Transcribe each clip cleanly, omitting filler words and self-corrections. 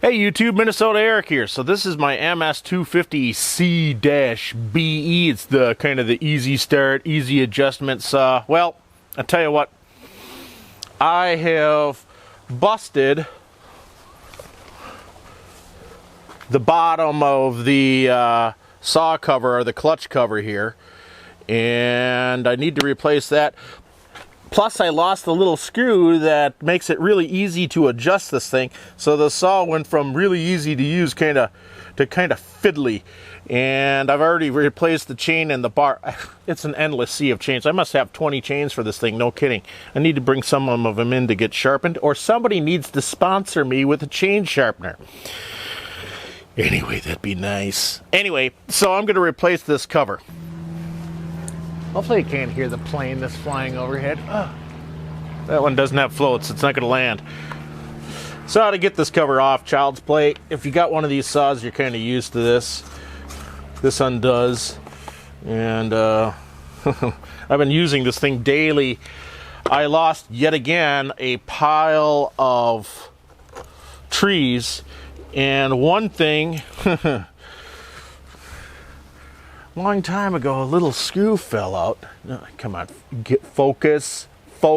Hey YouTube, Minnesotaeric here. So this is my MS250 C-BE. It's the kind of the easy start, easy adjustment saw. Well, I'll tell you what, I have busted the bottom of the saw cover, or the clutch cover here, and I need to replace that. Plus, I lost the little screw that makes it really easy to adjust this thing. So the saw went from really easy to use to kind of fiddly. And I've already replaced the chain and the bar. It's an endless sea of chains. I must have 20 chains for this thing, no kidding. I need to bring some of them in to get sharpened, or somebody needs to sponsor me with a chain sharpener. Anyway, that'd be nice. Anyway, so I'm going to replace this cover. Hopefully you can't hear the plane that's flying overhead. Oh, that one doesn't have floats. It's not going to land. So how to get this cover off, child's play. If you got one of these saws, you're kind of used to this. This undoes. And I've been using this thing daily. I lost, yet again, a pile of trees. And one thing... long time ago, a little screw fell out. No, come on, get focus. Oh,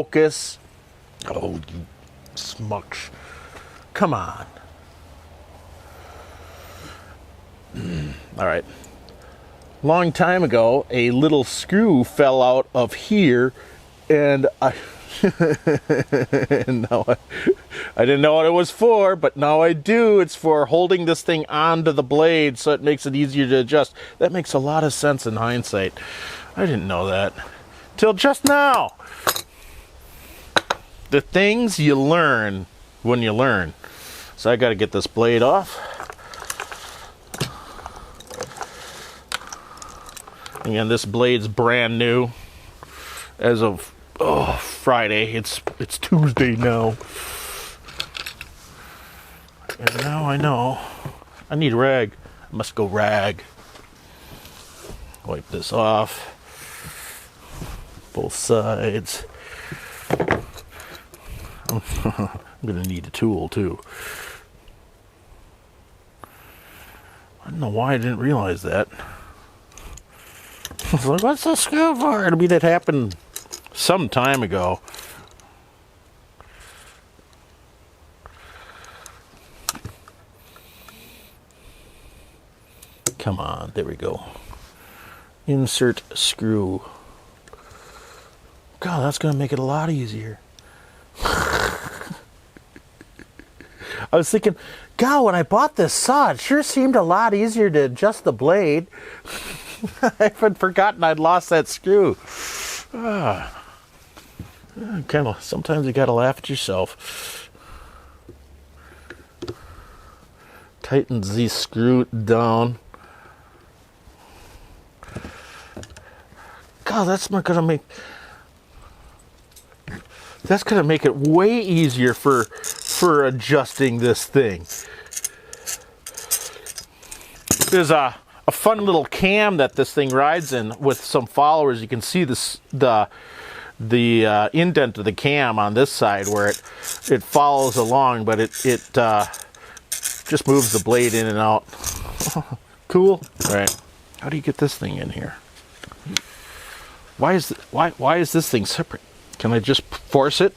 you smucks. Come on. All right. Long time ago, a little screw fell out of here, and I didn't know what it was for, but now I do. It's for holding this thing onto the blade so it makes it easier to adjust. That makes a lot of sense in hindsight. I didn't know that till just now. The things you learn when you learn. So I got to get this blade off. Again, this blade's brand new as of Friday. It's Tuesday now. And now I know I need rag. I must go rag. Wipe this off. Both sides. I'm gonna need a tool too. I don't know why I didn't realize that. I was like, what's the screw for? I mean, it happened some time ago. Come on, there we go. Insert screw. God, that's going to make it a lot easier. I was thinking, God, when I bought this saw, it sure seemed a lot easier to adjust the blade. I had forgotten I'd lost that screw. Kind of, sometimes you got to laugh at yourself. Tightens the screw down. God, that's not gonna make. That's gonna make it way easier for adjusting this thing. There's a fun little cam that this thing rides in with some followers. You can see this the indent of the cam on this side where it follows along, but it just moves the blade in and out. Cool. All right. How do you get this thing in here? Why is this thing separate? Can I just force it,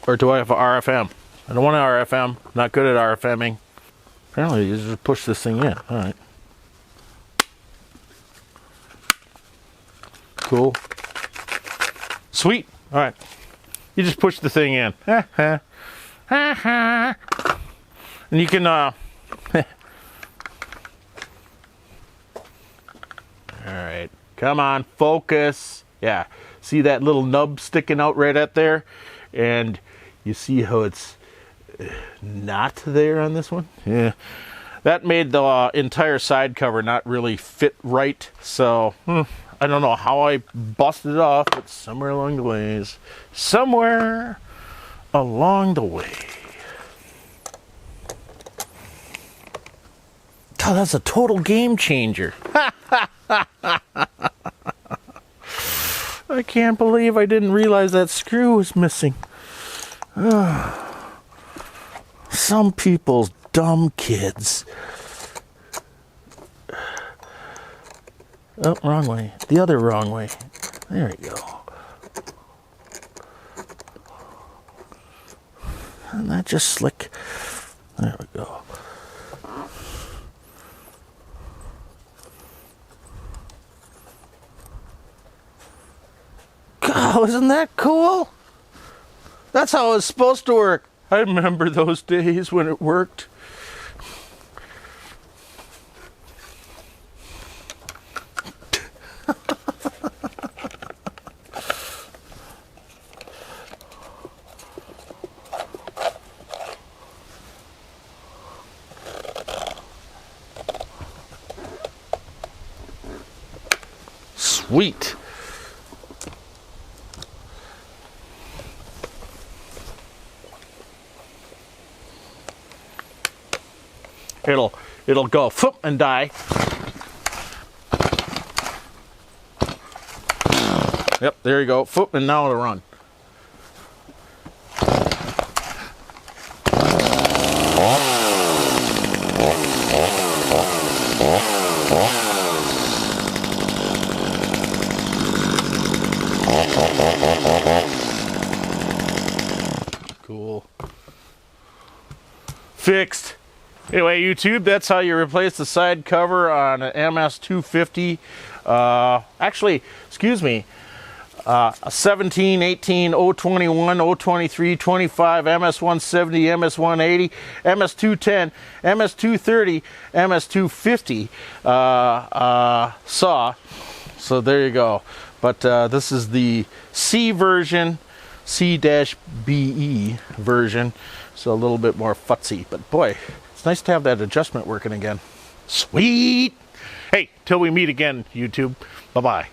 or do I have a RFM? I don't want an RFM. Not good at RFMing. Apparently, you just push this thing in. All right. Cool. Sweet. All right. You just push the thing in. And you can, all right. Come on, focus. Yeah. See that little nub sticking out right at there? And you see how it's not there on this one? Yeah. That made the entire side cover not really fit right. So, I don't know how I busted it off, but somewhere along the ways. Somewhere along the way. God, that's a total game changer. I can't believe I didn't realize that screw was missing. Some people's dumb kids. Oh, wrong way. The other wrong way. There we go. And that just slick. There we go. God, isn't that cool? That's how it was supposed to work. I remember those days when it worked. Sweet. It'll go foop and die. Yep, there you go. Foop, and now it'll run. Cool. Fixed. Anyway, YouTube, that's how you replace the side cover on an MS250. Actually, excuse me, a 17, 18, 021, 023, 25, MS170, MS180, MS210, MS230, MS250 saw. So there you go. But this is the C version, C-BE version. So a little bit more futzy. But boy, it's nice to have that adjustment working again. Sweet! Hey, till we meet again, YouTube. Bye-bye.